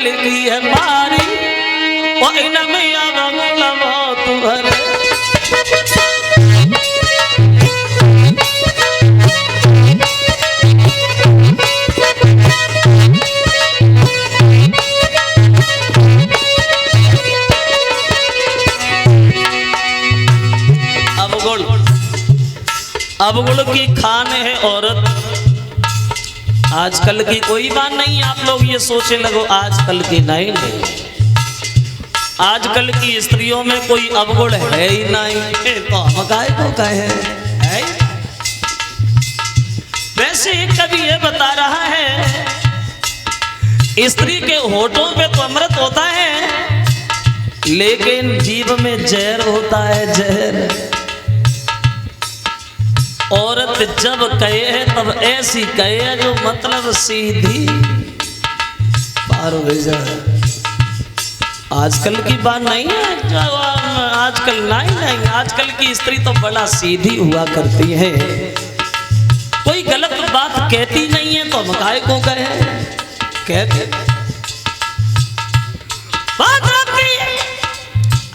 लिखी है मारी वो इनमिया बंगलवा तुम्हारे अवगुण की खाने है औरत। आजकल की कोई बात नहीं, आप लोग ये सोचे लगो आजकल की नहीं, आजकल की स्त्रियों में कोई अवगुण है ही नहीं। तो हम काहे को कहे है? वैसे कभी ये बता रहा है स्त्री के होठों पे तो अमृत होता है लेकिन जीभ में जहर होता है, जहर। औरत जब कहे है तब ऐसी कहे है जो मतलब सीधी पार हो जाए। आजकल की बात नहीं है, आजकल नहीं, आजकल की स्त्री तो बड़ा सीधी हुआ करती है, कोई गलत बात कहती नहीं है। तो हम काहे को कहे कहते बात रखती है।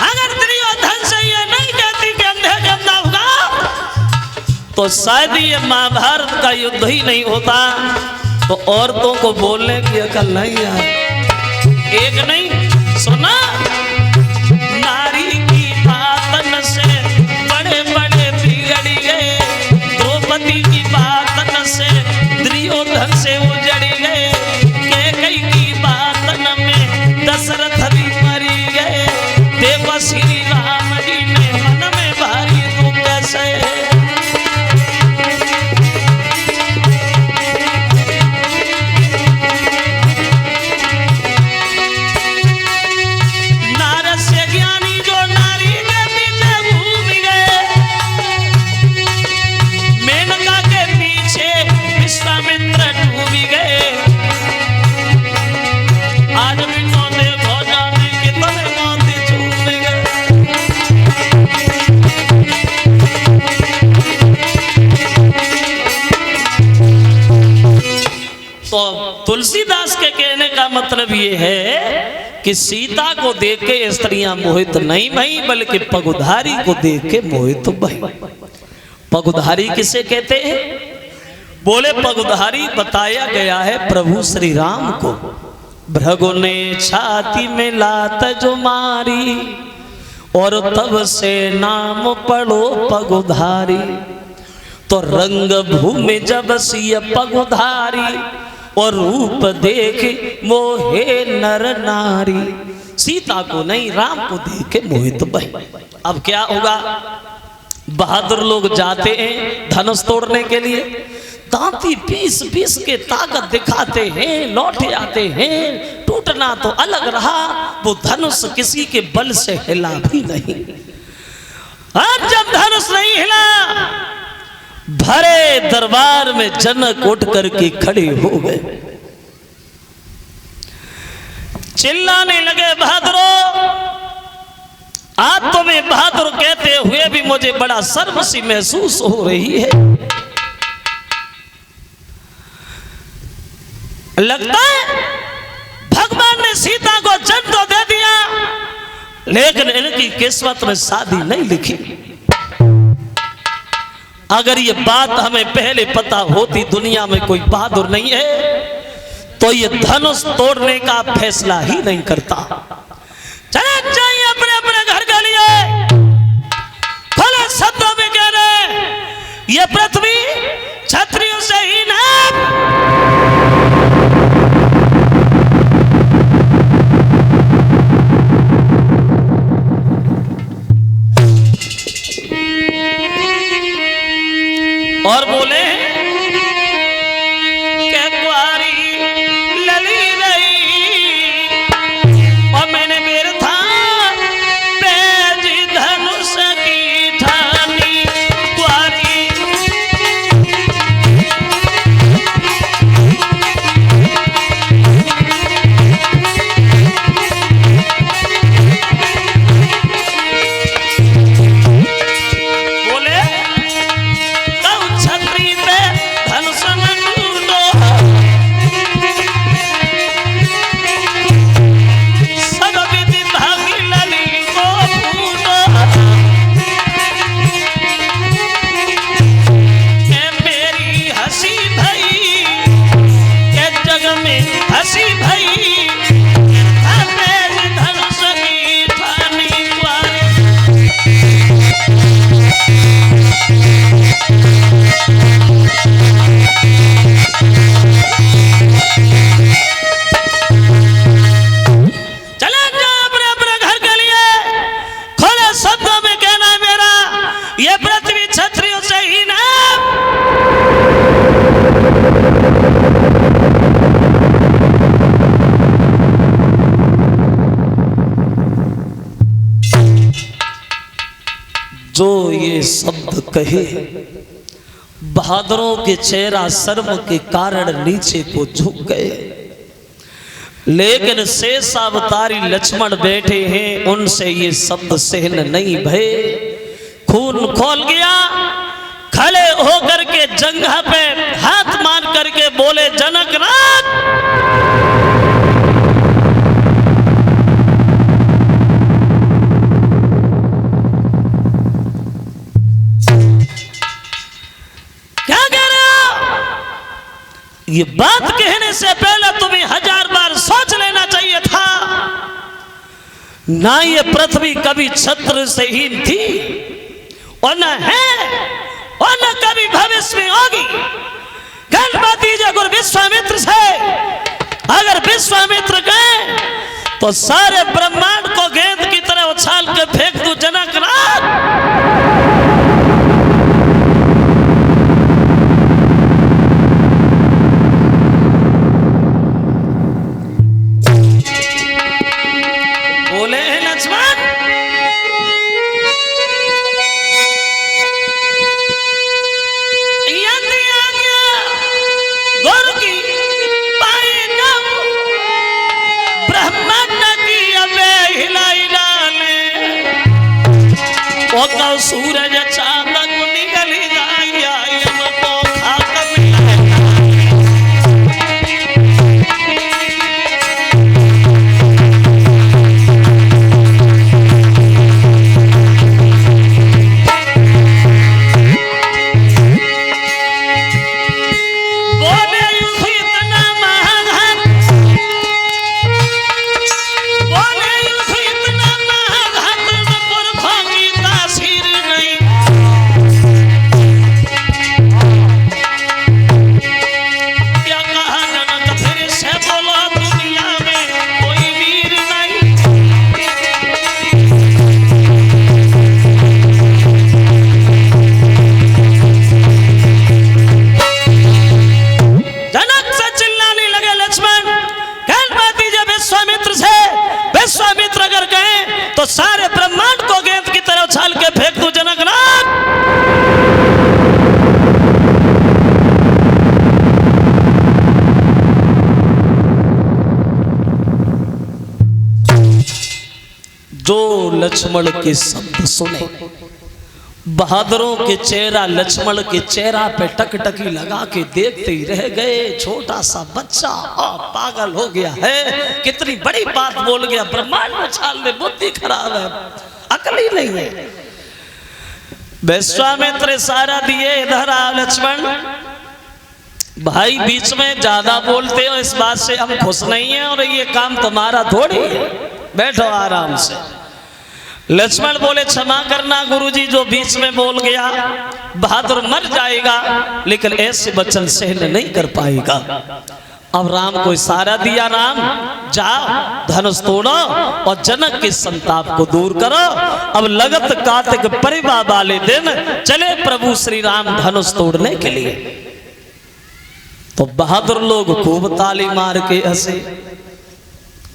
अगर दुर्योधन से ये नहीं कहती कि अंधे गंदा होगा तो शायद ये महाभारत का युद्ध ही नहीं होता। तो औरतों को बोलने की अकल नहीं है। एक नहीं सुना, नारी की बातन से बड़े बड़े बिगड़ गए, द्रौपदी की बातन से दुर्योधन से उजड़ गए, कैकेयी की बातन में दशरथ भी मरी गए। देखो श्री राम जी ने मन में भारी दुख कैसे तुलसीदास के कहने का मतलब ये है कि सीता को देख के स्त्रियां मोहित नहीं भई बल्कि पगुधारी को देख के मोहित भई। पगुधारी किसे कहते हैं? बोले पगुधारी बताया गया है प्रभु श्री राम को। भृगु ने छाती में लात जो मारी और तब से नाम पढ़ो पगुधारी। तो रंग भूमि जब सिय पगुधारी और रूप देख मोहे नर नारी। सीता को नहीं राम को देख के मोहित भई। अब क्या होगा, बहादुर लोग जाते हैं धनुष तोड़ने के लिए, दांती पीस पीस के ताकत दिखाते हैं, लौटे आते हैं, टूटना तो अलग रहा वो धनुष किसी के बल से हिला भी नहीं। आज जब धनुष नहीं हिला भरे दरबार में जनक उठ करके खड़े हो गए, चिल्लाने लगे बहादुरों। आज तुम्हें बहादुर कहते हुए भी मुझे बड़ा शर्म सी महसूस हो रही है। लगता है भगवान ने सीता को जन्म तो दे दिया लेकिन इनकी किस्मत में शादी नहीं लिखी। अगर ये बात हमें पहले पता होती दुनिया में कोई बहादुर नहीं है तो ये धनुष तोड़ने का फैसला ही नहीं करता। चले जाइए अपने अपने घर के लिए। खुले शब्दों में कह रहे ये पृथ्वी क्षत्रियों से ही ना। और बोले क्या कुआरी लली रही और मैंने मेरे था पेज धनुष की ठानी। कुआरी जो ये शब्द कहे, बहादुरों के चेहरा शर्म के कारण नीचे को झुक गए। लेकिन शेष अवतारी लक्ष्मण बैठे हैं, उनसे ये शब्द सहन नहीं भये। खून खोल गया, खड़े होकर के जंघा पे हाथ मार करके बोले, जनकनाथ क्या कह रहे हो? ये बात कहने से पहले तुम्हें 1000 बार सोच लेना चाहिए था। ना ये पृथ्वी कभी छत्र से हीन थी और न है और न कभी भविष्य में होगी। गणपति जी गुरु विश्वामित्र से अगर विश्वामित्र गए तो सारे ब्रह्मांड को गेंद की तरह उछाल के फेंक दू जनकनाथ। बोले हैं लक्ष्मण, सूरज चांदक निकल जाया हमको खाक तो सारे ब्रह्मांड को गेंद की तरह उछाल के फेंक दू जनकनाथ। जो लक्ष्मण के शब्द सुने, बहादुरों के चेहरा लक्ष्मण के चेहरा पे टकटकी लगा के देखते ही रह गए। छोटा सा बच्चा पागल हो गया है, कितनी बड़ी बात बोल गया, ब्रह्मांड में छाल में बुद्धि खराब है, अकल ही नहीं है। विश्वामित्र इशारा दिए, इधर आ लक्ष्मण। भाई बीच में ज्यादा बोलते हो, इस बात से हम खुश नहीं है और ये काम तुम्हारा थोड़ी है, बैठो आराम से। लक्ष्मण बोले, क्षमा करना गुरुजी, जो बीच में बोल गया, बहादुर मर जाएगा लेकिन ऐसे वचन सहन नहीं कर पाएगा। अब राम को इशारा दिया, राम जाओ धनुष तोड़ो और जनक के संताप को दूर करो। अब लगत कार्तिक परिवा वाले दिन चले प्रभु श्री राम धनुष तोड़ने के लिए। तो बहादुर लोग खूब ताली मार के हंसे।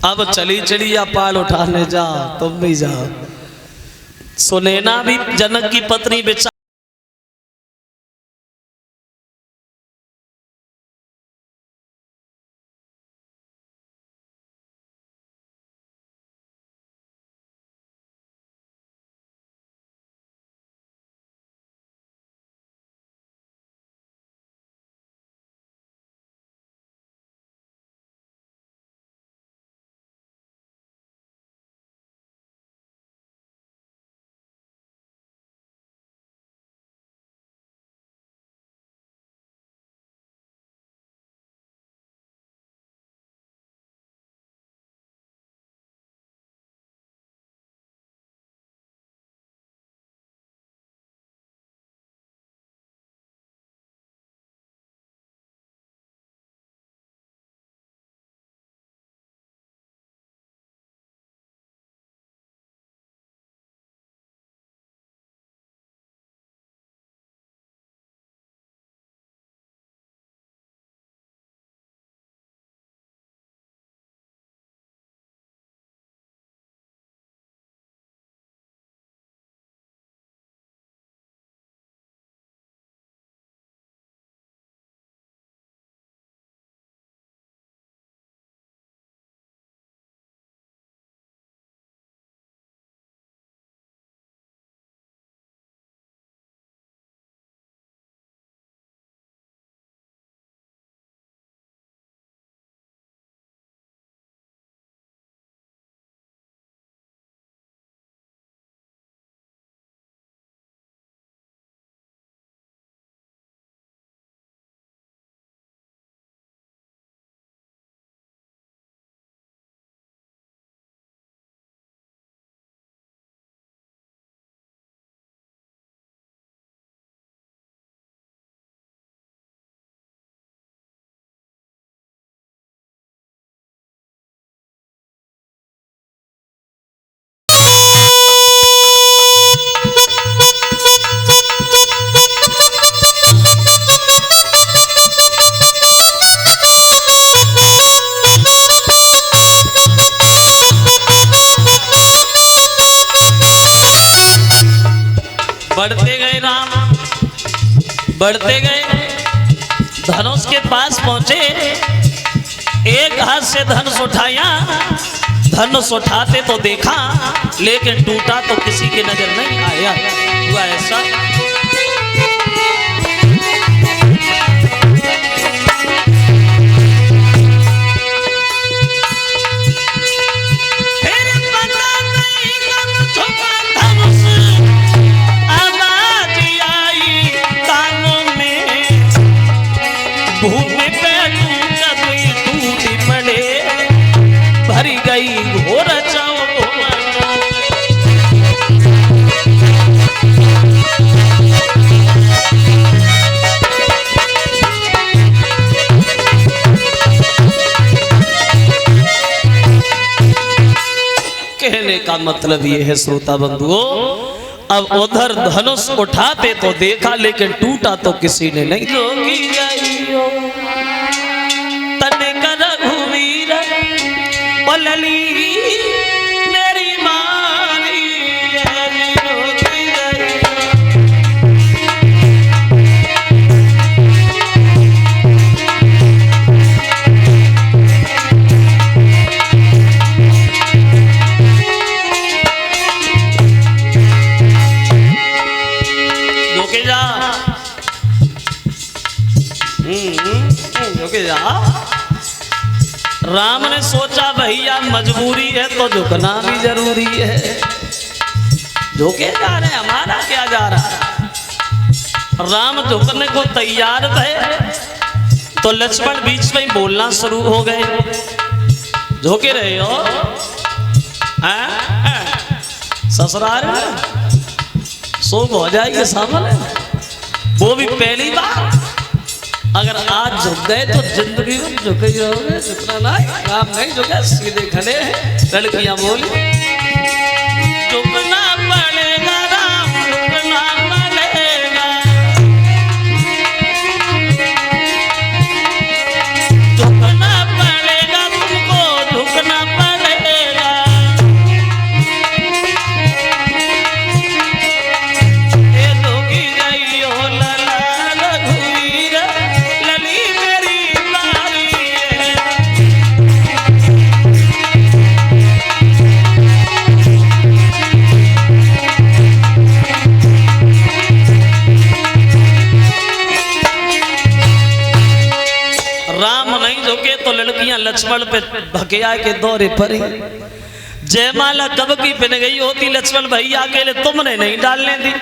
अब चली चिड़िया पाल उठाने जाओ, तुम भी जाओ। सुनैना भी जनक की पत्नी बेचारी राम बढ़ते गए, धनुष के पास पहुंचे, एक हाथ से धनुष उठाया, धनुष उठाते तो देखा लेकिन टूटा तो किसी की नजर नहीं आया। हुआ ऐसा भूमि पे टूटी पड़े, भरी गई घोर कहने का मतलब ये है श्रोता बंधुओं, अब उधर धनुष उठाते तो देखा लेकिन टूटा तो किसी ने नहीं। तने कर घूमीर पलली मेरी मारी राम ने सोचा भैया मजबूरी है तो झुकना भी जरूरी है, झुके जा रहे हमारा क्या जा रहा है। राम झुकने को तैयार थे तो लक्ष्मण बीच में ही बोलना शुरू हो गए। झुके रहे हो ससुराल शोक हो जाएगी सामने, वो भी पहली बार। अगर आज झुक गए तो जिंदगी में झुके रहोगे, झुकना नहीं, काम नहीं झुके सीधे खड़े हैं। लड़कियां बोली झुकना पड़ेगा राम, झुकना पड़ेगा, झुकना पड़ेगा तुमको, झुकना पड़ेगा। ये धोगी गई हो लला रघुवीर, तो लड़कियां लक्ष्मण पे भकिया के दौरे पर ही जयमाला कब की पिन गई होती। लक्ष्मण भैया अकेले तुमने नहीं डालने दी।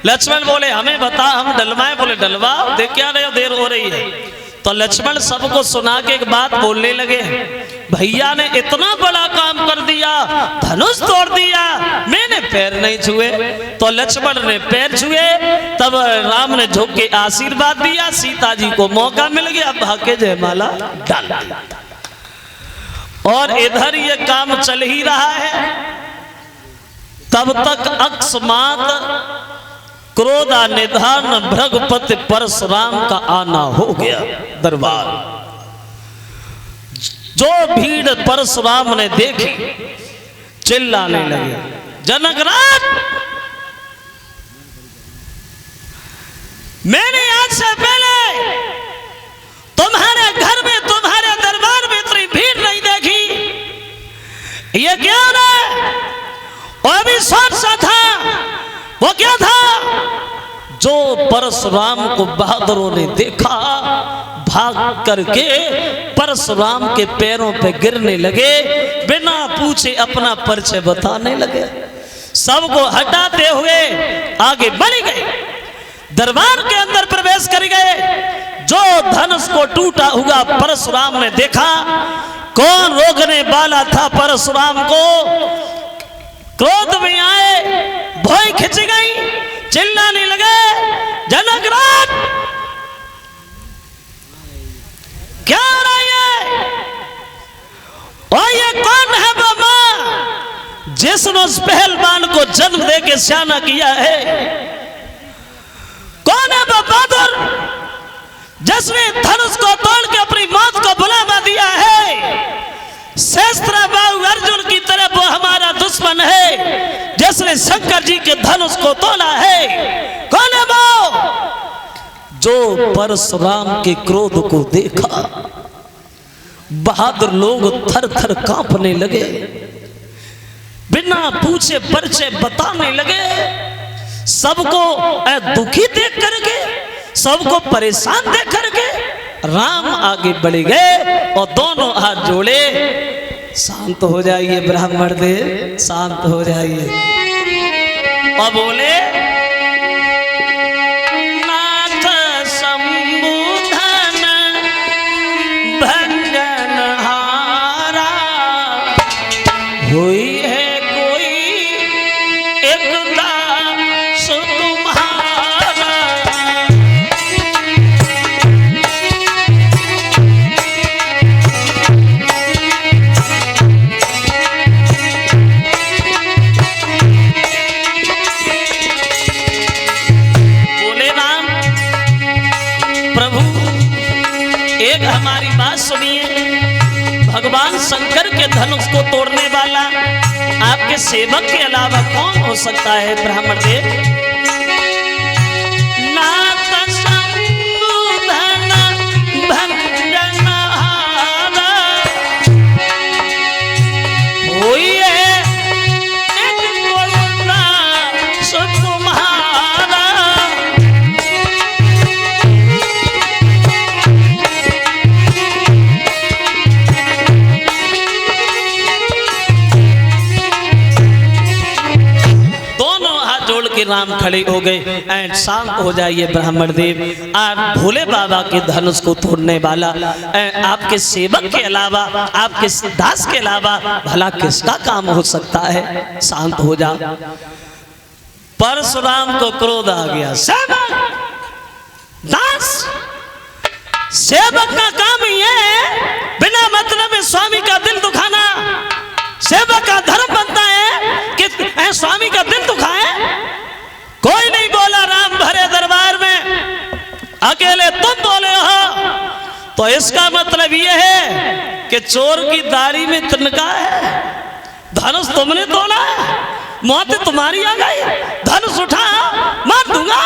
लक्ष्मण बोले हमें बता, हम डलवाए। बोले डलवाओ, देख क्या रहे हो, देर हो रही है। तो लक्ष्मण सबको सुना के एक बात बोलने लगे, भैया ने इतना बड़ा काम कर दिया, धनुष तोड़ दिया, मैंने पैर नहीं छुए। तो लक्ष्मण ने पैर छुए, तब राम ने झुक के आशीर्वाद दिया, सीता जी को मौका मिल गया, भागे जयमाला डाल दिया। और इधर ये काम चल ही रहा है, तब तक अकस्मात क्रोधा निधान भृगपति परशुराम का आना हो गया दरबार। जो भीड़ परशुराम ने देखी चिल्लाने लगे, जनकराज मैंने आज से पहले तुम्हारे घर में, तुम्हारे दरबार में इतनी भीड़ नहीं देखी। ये क्या है? और भी सोच सा था, वो क्या था? जो परशुराम को बहादुरों ने देखा, भाग करके परशुराम के पैरों पे गिरने लगे, बिना पूछे अपना परिचय बताने लगे। सबको हटाते हुए आगे बढ़ गए, दरबार के अंदर प्रवेश कर गए। जो धनुष को टूटा हुआ परशुराम ने देखा, कौन रोकने वाला था परशुराम को? क्रोध में आए, भौं खिंच गई, चिल्लाने लगे, जनकराज क्या हो रहा है? और ये कौन है बाबा जिसने उस पहलवान को जन्म दे के सियाना किया है? कौन है बहादुर जिसने धनुष को तोड़ के अपनी मौत को बुलावा दिया है? सहस्त्रबाहु अर्जुन की तरह वो हमारा दुश्मन है जिसने शंकर जी के धनुष को तोड़ा है। कौन है जो परशुराम के क्रोध को देखा बहादुर लोग थर थर कांपने लगे, बिना पूछे परिचय बताने लगे, सबको दुखी देख करके, सबको परेशान देख करके राम आगे बढ़ गए और दोनों हाथ जोड़े। शांत हो जाइए ब्राह्मण देव, शांत हो जाइए। और बोले नाथ संबुधन भंजन हारा, हुई है कोई एकता सो तुम्हारा। एक हमारी बात सुनिए, भगवान शंकर के धनुष को तोड़ने वाला आपके सेवक के अलावा कौन हो सकता है ब्राह्मण देव? नाथ संबुधन भंजन हारा, होई है एक कोलना सो तुम्हारा। राम खड़े हो गए एंड शांत हो जाइए ब्राह्मण देव। आप भोले बाबा के धनुष को तोड़ने वाला आपके सेवक के अलावा, आपके दास के अलावा भला किसका काम हो सकता है? शांत हो जा। परशुराम को क्रोध आ गया। सेवक दास, सेवक का काम ये है बिना मतलब में स्वामी का दिल दुखाना। सेवक का धर्म बनता है कि स्वामी का दिल दुखाए। कोई नहीं बोला राम भरे दरबार में, अकेले तुम बोले हो, तो इसका मतलब यह है कि चोर की दाढ़ी में तिनका है। धनुष तुमने तोड़ा है, मौत तुम्हारी आ गई। धनुष उठा, मार दूंगा,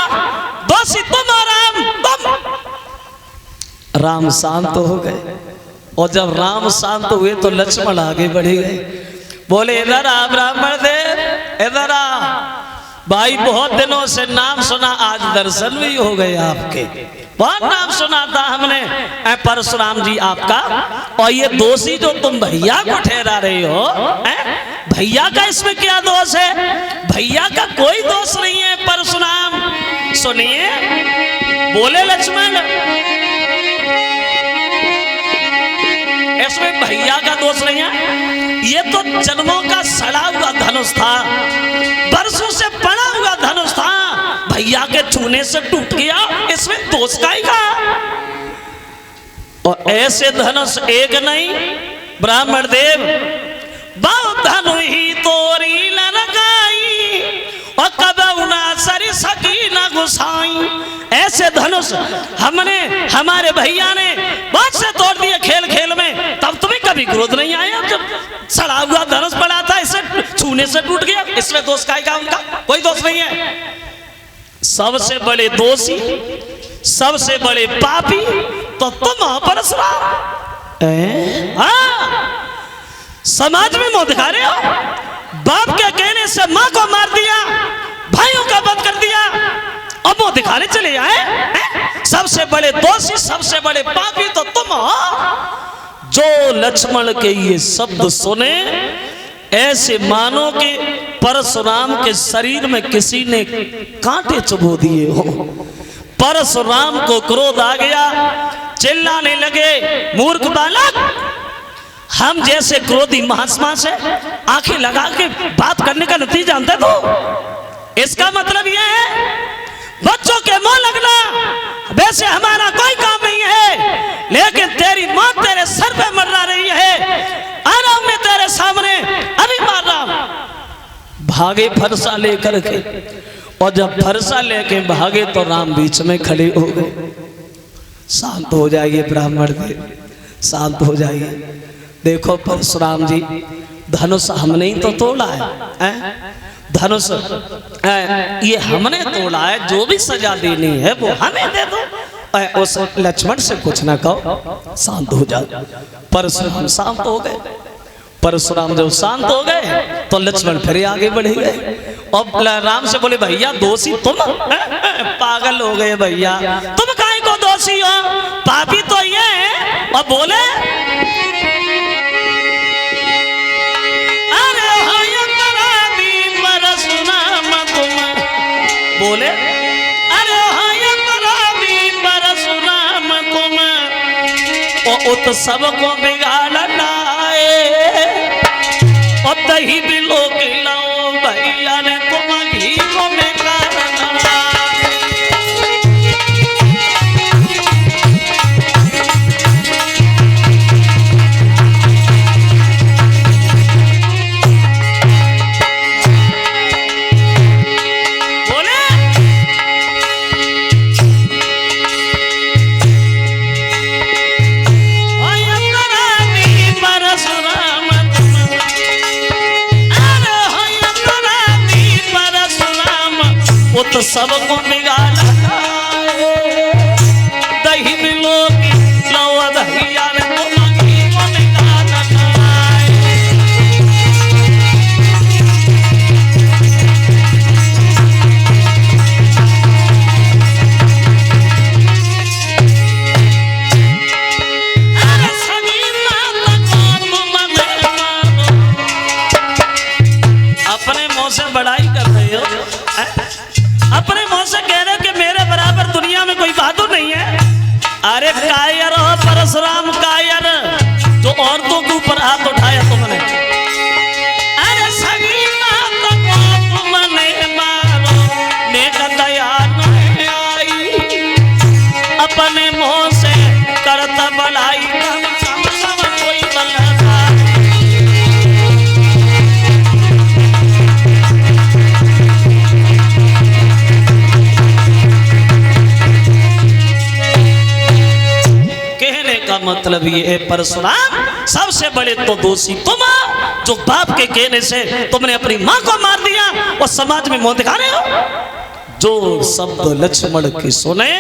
दोषी तुम और राम, तुम। राम शांत हो गए और जब राम शांत हुए तो लक्ष्मण आगे बढ़े गए। बोले इधर आ ब्राह्मण देव, इधर आ। भाई बहुत दिनों से नाम सुना, आज दर्शन भी हो गए आपके। बहुत नाम सुना था हमने परशुराम जी आपका। और ये दोषी जो तुम भैया को ठहरा रहे हो, भैया का इसमें क्या दोष है? भैया का कोई दोष नहीं है परशुराम। सुनिए, बोले लक्ष्मण, इसमें भैया का दोष नहीं है। ये तो जन्मों का सड़ा हुआ धनुष था, बरसों से पड़ा हुआ धनुष था, भैया के छूने से टूट गया, इसमें दोष का ही का। और ऐसे धनुष एक नहीं ब्राह्मण देव, बहुत धनु ही तोरी लनकाई और कबहु ना सरी सकी ना गुसाई। ऐसे धनुष हमने, हमारे भैया ने बहुत से तोड़ दिए खेल खेल में, तब तुम्हें कभी क्रोध नहीं आया? जब सड़ा हुआ धनुष पड़ा था, इसे छूने से टूट गया, इसमें दोष का उनका कोई दोष नहीं है। सबसे बड़े दोषी, सबसे बड़े पापी तो तुम हो परशुराम। समाज में मुंह दिखा रहे हो। बाप के कहने से मां को मार दिया, भाइयों का वध कर दिया, अब वो दिखाने चले आए। सबसे बड़े दोषी, सबसे बड़े पापी तो तुम हो। जो लक्ष्मण के ये शब्द सुने, ऐसे मानो कि परशुराम के शरीर में किसी ने कांटे चुभो दिए हो। परशुराम को क्रोध आ गया, चिल्लाने लगे, मूर्ख बालक, हम जैसे क्रोधी महात्मा से आंखें लगा के बात करने का नतीजा जानते तो? इसका मतलब यह है बच्चों के मुंह लगना वैसे हमारा कोई काम नहीं है, लेकिन तेरी मौत तेरे सर पे मरना रही है। आ रहा हूं मैं तेरे सामने, अभी मार रहा हूं। भागे फरसा लेकर के, और जब फरसा लेके भागे तो राम बीच में खड़े हो गए। शांत हो जाइए ब्राह्मण देव, शांत हो जाइए। देखो परशुराम जी, धनुष हमने ही तो तोड़ा है, धनुष ये हमने तोड़ा है, जो भी सजा देनी है वो हमें दे दो। उस लक्ष्मण से कुछ ना कहो, शांत हो जाओ। परशुराम शांत हो गए। परशुराम जब शांत हो गए तो लक्ष्मण फिर आगे बढ़े गए और राम से बोले भैया दोषी तुम? पागल हो गए भैया, तुम काहे को दोषी हो? पापी तो ये है। और बोले अरे परशुराम तुम, बोले अरे परशुराम तुम उत्सव को बिगाड़ना और दही बिलो के लाओ भैया ने तुम घी को बिगाड़ना। तो सबको बिगाड़ना दही मिलो लो दहिया ने तुम घी को बिगाड़ना। अरे सभी माता को तुम अपने मुंह से बड़ाई कर रहे हो, अपने मुंह से कह रहे कि मेरे बराबर दुनिया में कोई बहादुर नहीं है। अरे कायर हो परशुराम, कायर जो औरतों के ऊपर हाथ उठाया तुमने। अरे सभी माता को तुमने मारो नेक दया नहीं आई, अपने मुंह से करता बड़ाई कोई बना। मतलब ये है परशुराम सबसे बड़े तो दोषी तुम, जो बाप के कहने से तुमने अपनी मां को मार दिया और समाज में मुंह दिखा रहे हो। जो शब्द लक्ष्मण के सुने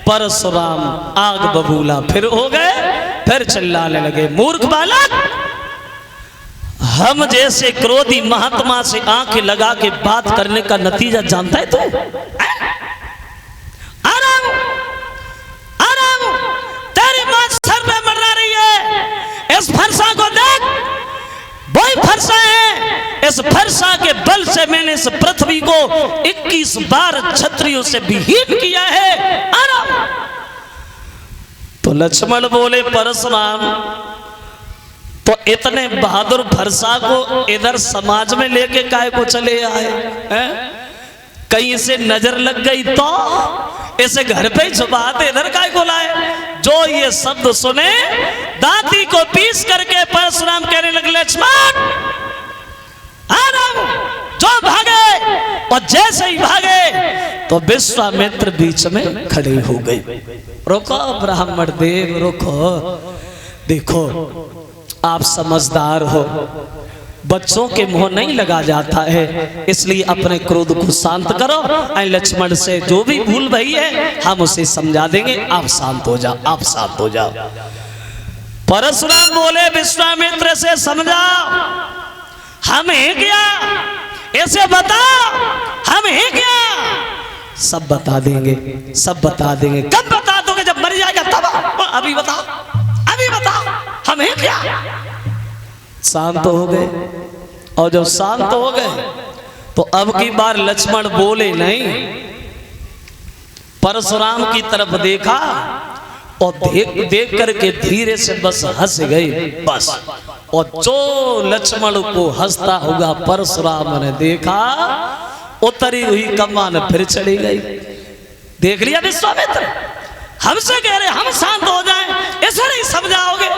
परशुराम आग बबूला फिर हो गए, फिर चिल्लाने लगे मूर्ख बालक, हम जैसे क्रोधी महात्मा से आंखें लगा के बात करने का नतीजा जानता है तू? इस फरसा को देख, वही फरसा है, इस फरसा के बल से मैंने इस पृथ्वी को 21 बार क्षत्रियों से विहीन किया है। तो लक्ष्मण बोले परशुराम तो इतने बहादुर फरसा को इधर समाज में लेके काहे को चले आए हैं? कहीं इसे नजर लग गई तो इसे घर पे ही छुपाते, इधर काहे को लाए? जो ये शब्द सुने दांती को पीस करके परशुराम कहने लगे लक्ष्मण जो भागे, और जैसे ही भागे तो विश्वामित्र बीच में खड़े हो गए। रुको ब्राह्मण देव रुको, देखो आप समझदार हो, बच्चों के मुंह नहीं लगा जाता है, इसलिए अपने क्रोध को शांत करो। लक्ष्मण से जो भी भूल भई है हम उसे समझा देंगे, आप शांत हो जाओ, आप शांत हो जाओ। परशुराम बोले विश्वामित्र से समझाओ, हम हैं क्या, ऐसे बताओ हम हैं क्या? सब बता देंगे, सब बता देंगे। कब बता दोगे? जब मर जाएगा तब? अभी बताओ, अभी बताओ हम हैं क्या? शांत हो गए, और जब शांत हो गए तो अब की बार लक्ष्मण बोले नहीं, परशुराम की तरफ देखा और देख करके धीरे से बस हंस गए बस। और जो लक्ष्मण को हंसता हुआ परशुराम ने देखा, उतरी हुई कमान फिर चली गई। देख लिया विश्वामित्र, हमसे कह रहे हम शांत हो जाएं, ऐसा नहीं समझाओगे?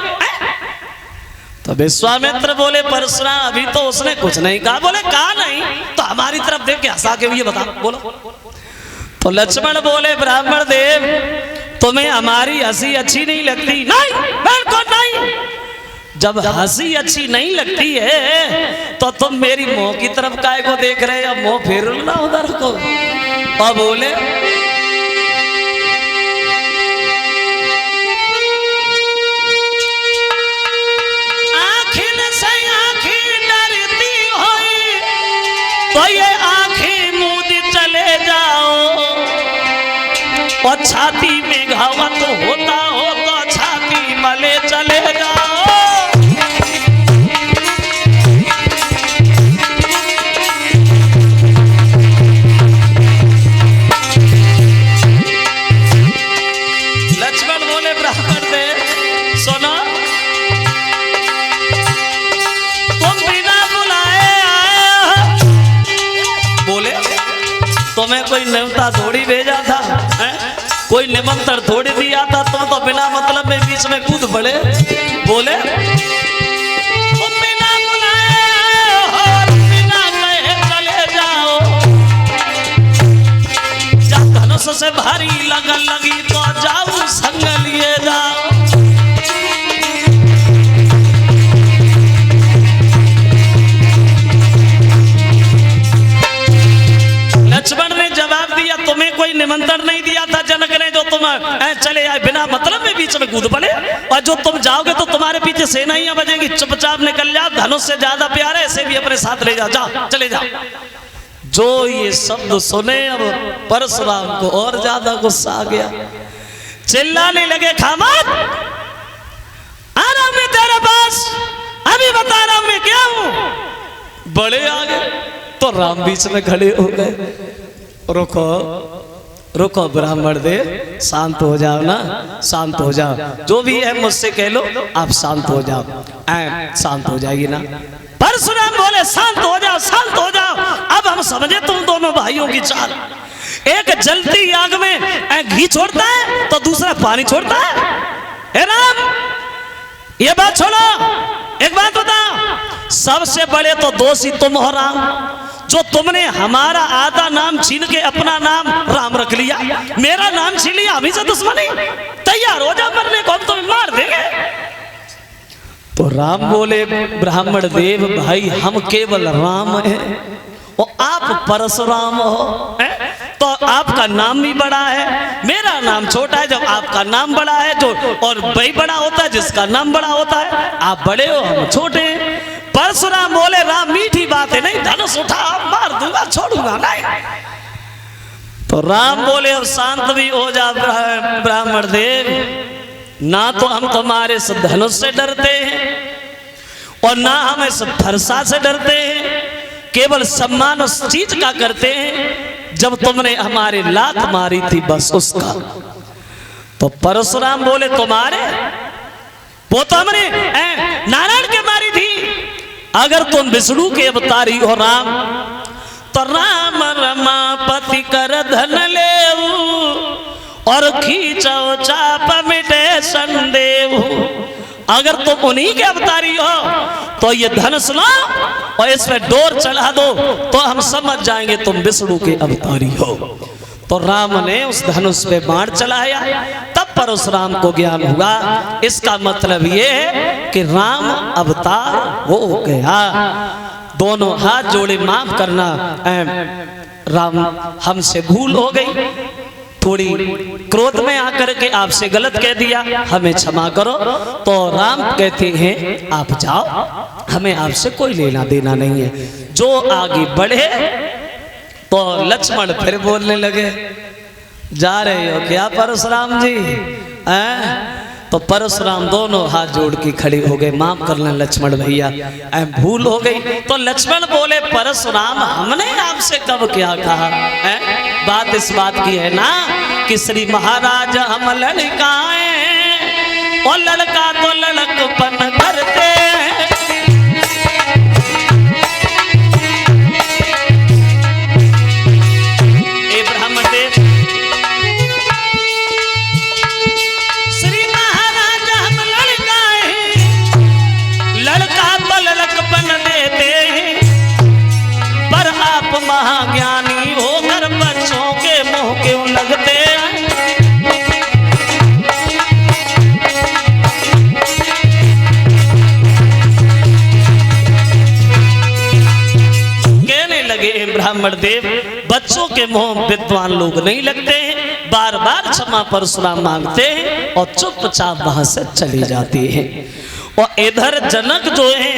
तो विश्वामित्र बोले परशुराम अभी तो उसने कुछ नहीं कहा। बोले कहा नहीं तो हमारी तरफ देख के हंसा के ये बता, बोलो। तो लक्ष्मण बोले ब्राह्मण देव तुम्हें हमारी हंसी अच्छी नहीं लगती? नहीं बिल्कुल नहीं। जब हंसी अच्छी नहीं लगती है तो तुम मेरी मुंह की तरफ काहे को देख रहे हो? मुंह फेर लो ना उधर को। और बोले तो ये आंखें मूंद चले जाओ, और छाती में घावत होता हो तो छाती मले चले जाओ। लक्ष्मण बोले ब्राह्मण से सुनो, तुम बिना बुलाए आए हो। बोले तुम्हें कोई न्योता थोड़ी भेजा था, कोई निमंत्रण थोड़ी दिया था, तुम तो बिना मतलब में बीच में कूद पड़े। बोले तुम बिना बुलाए आए हो, बिना कहे चले जाओ। जब धनुष से भारी लगन लगी तो जाओ संग लिए जाओ। लक्ष्मण ने जवाब दिया, तुम्हें कोई निमंत्रण नहीं दिया था जनक ने, जो तुम चले आए बिना मतलब में बीच में कूद पड़े, और जो तुम जाओगे तो तुम्हारे पीछे सेनाइयां बजेंगी। चुपचाप निकल जाओ, धनुष से ज्यादा प्यार है, इसे भी अपने साथ ले जाओ, जाओ चले जाओ। जो ये शब्द सुने अब परशुराम को और ज्यादा गुस्सा आ गया, चिल्लाने लगे, खामोश, आ रहा मैं तेरे पास, अभी बता रहा मैं क्या हूं। बड़े आ गए तो राम बीच में खड़े हो गए। रुको रुको ब्राह्मण देव, शांत हो जाओ ना, शांत हो जाओ, जो भी है मुझसे कह लो, आप शांत हो जाओ। शांत हो जाएगी ना। परशुराम बोले शांत हो जाओ, शांत हो जाओ। अब हम समझे तुम दोनों भाइयों की चाल। एक जलती आग में घी छोड़ता है तो दूसरा पानी छोड़ता है। राम ये बात छोड़ो, एक बात बताओ, सबसे बड़े तो दोषी तुम हो राम, जो तुमने हमारा आधा नाम छीन के अपना नाम राम रख लिया, मेरा नाम छीन लिया, अभी से दुश्मनी, तैयार हो जा मरने को, हम तुम्हें मार देंगे। तो राम बोले ब्राह्मण देव भाई, हम केवल राम हैं और आप परशुराम हो, तो आपका नाम भी बड़ा है, मेरा नाम छोटा है। जब आपका नाम बड़ा है जो, और वही बड़ा होता है जिसका नाम बड़ा होता है, आप बड़े हो हम छोटे हैं। परशुराम बोले राम मीठी बात है, नहीं धनुष उठा मार दूंगा, छोड़ूंगा नहीं। तो राम बोले अब शांत भी हो जा ब्राह्मण देव, ना तो हम तुम्हारे इस धनुष से डरते हैं और ना हम इस फरसा से डरते हैं, केवल सम्मान उस चीज का करते हैं जब तुमने हमारे लात मारी थी, बस उसका। तो परशुराम बोले तुम्हारे, वो तो हमने नारायण के मारी थी। अगर तुम विष्णु के अवतारी हो राम, तो राम रमापति कर धन ले और खींचो चाप मिटे संदेव। अगर तुम उन्हीं के अवतारी हो तो ये धनुष लो और इस पे डोर चढ़ा दो, तो हम समझ जाएंगे तुम विष्णु के अवतारी हो। तो राम ने उस धनुष पे बाण चलाया, तब परशुराम को ज्ञान हुआ, इसका मतलब ये है कि राम अवतार हो गया। दोनों हाथ जोड़े, माफ करना राम, हमसे भूल हो गई, थोड़ी क्रोध में आकर के आपसे गलत कह दिया, हमें क्षमा करो। तो राम कहते हैं आप जाओ, हमें आपसे कोई लेना देना नहीं है। जो आगे बढ़े तो लक्ष्मण फिर बोलने लगे, जा रहे हो क्या परशुराम जी? तो परशुराम दोनों हाथ जोड़ के खड़े हो गए, माफ करना लक्ष्मण भैया, भूल हो गई। तो लक्ष्मण बोले परशुराम हमने आपसे कब क्या कहा है? बात इस बात की है ना कि श्री महाराज हम लड़काए और लड़का तो लड़कपन करते हैं। ए ब्राह्मण देव, श्री महाराज हम लड़काए, लड़का तो लड़कपन देते हैं, पर आप महाज्ञानी होकर बच्चों के मुंह क्यों लगते हैं? कहने लगे ब्राह्मण देव, बच्चों के मुंह विद्वान लोग नहीं लगते हैं, बार बार क्षमा परशुराम मांगते हैं और चुपचाप वहां से चले जाते हैं। और इधर जनक जो है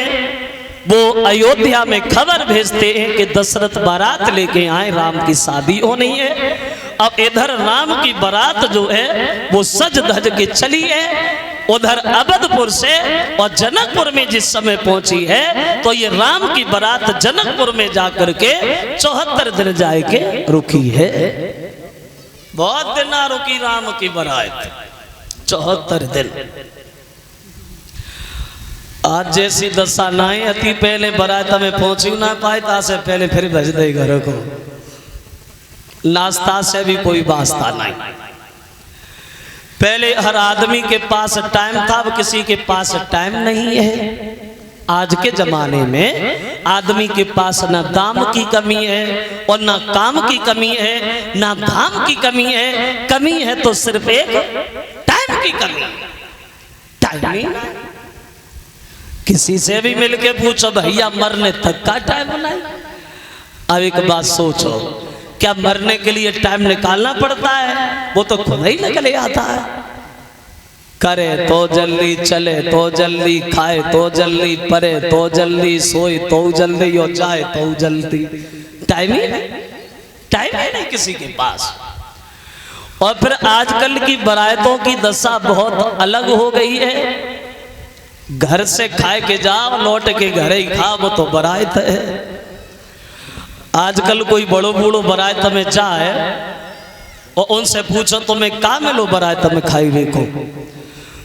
वो अयोध्या में खबर भेजते हैं कि दशरथ बारात लेके आए, राम की शादी होनी है। अब इधर राम की बारात जो है वो सज धज के चली है, उधर अवधपुर से और जनकपुर में जिस समय पहुंची है तो ये राम की बारात जनकपुर में जाकर के 74 दिन जाए के रुकी है। बहुत दिन ना रुकी राम की बारात, 74 दिन। आज जैसी दशा नाई अति पहले बारात में पहुंची ना पाए तासे पहले फिर भेज दे घर को, नाश्ता से भी कोई वास्ता नहीं। पहले हर आदमी के पास टाइम था, अब किसी के पास टाइम नहीं है। आज के जमाने में आदमी के पास ना दाम की कमी है और ना काम की कमी है, ना धाम की कमी है। कमी है तो सिर्फ एक टाइम की कमी। टाइम नहीं, किसी से भी मिलके पूछो भैया मरने तक का टाइम नहीं। अब एक बात सोचो, क्या मरने के लिए टाइम निकालना पड़ता है? वो तो खुद ही निकले आता है। करे तो जल्दी, चले तो जल्दी, खाए तो जल्दी, परे तो जल्दी, सोए तो जल्दी और जाए तो जल्दी। टाइम ही नहीं, टाइम ही नहीं किसी के पास। और फिर आजकल की बारातों की दशा बहुत अलग हो गई है। घर से खाए के जाओ, लौट के घर ही खाओ, वो तो बारात है। आजकल कोई बड़ो बूढ़ो बारात में जाए और उनसे पूछो तुम्हें का मिलो बारात में खाई देखो,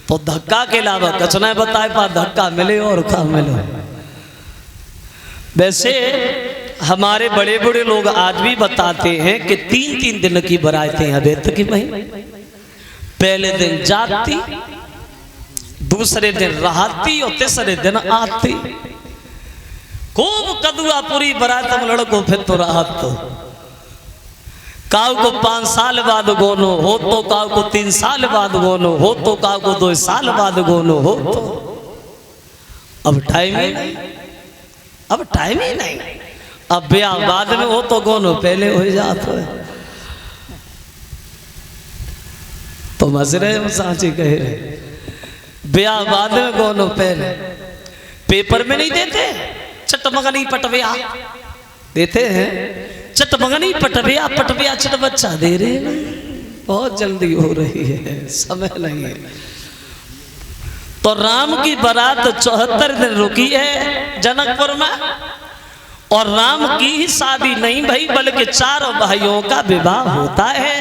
तो धक्का के अलावा कुछ नहीं बताए पा, धक्का मिले और खा मिलो। वैसे हमारे बड़े बड़े लोग आज भी बताते हैं कि 3-3 दिन की बारातें अभी तक नहीं। पहले दिन जाती, दूसरे दिन रहती और तीसरे दिन आती। खूब कदुआ पूरी बारात में लड़को फिर तो राहत तो काव को 5 साल बाद गोनो हो, तो काव को 3 साल बाद गोनो हो, तो काव को 2 साल बाद गोनो हो। तो अब टाइम ही नहीं, अब टाइम ही नहीं। अब ब्याह बाद में हो तो गोनो पहले हो जाता है। तो मजरे सांची कह रहे ब्याह बाद में गोनो पहले। पेपर में नहीं देते चटमगनी पटविया, देते हैं चटमगनी पटविया, पटविया चट बच्चा दे रहे हैं। बहुत जल्दी हो रही है, समय नहीं है। तो राम की बारात 74 दिन रुकी है जनकपुर में। और राम की ही शादी नहीं भाई, बल्कि 4 भाइयों का विवाह होता है।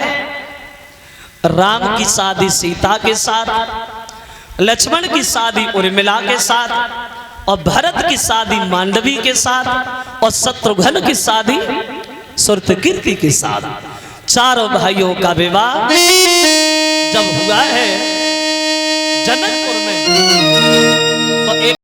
राम की शादी सीता के साथ, लक्ष्मण की शादी उर्मिला के साथ, और भरत की शादी मांडवी के साथ, और शत्रुघ्न की शादी सुरतकीर्ति के साथ। 4 भाइयों का विवाह जब हुआ है जनकपुर में, तो एक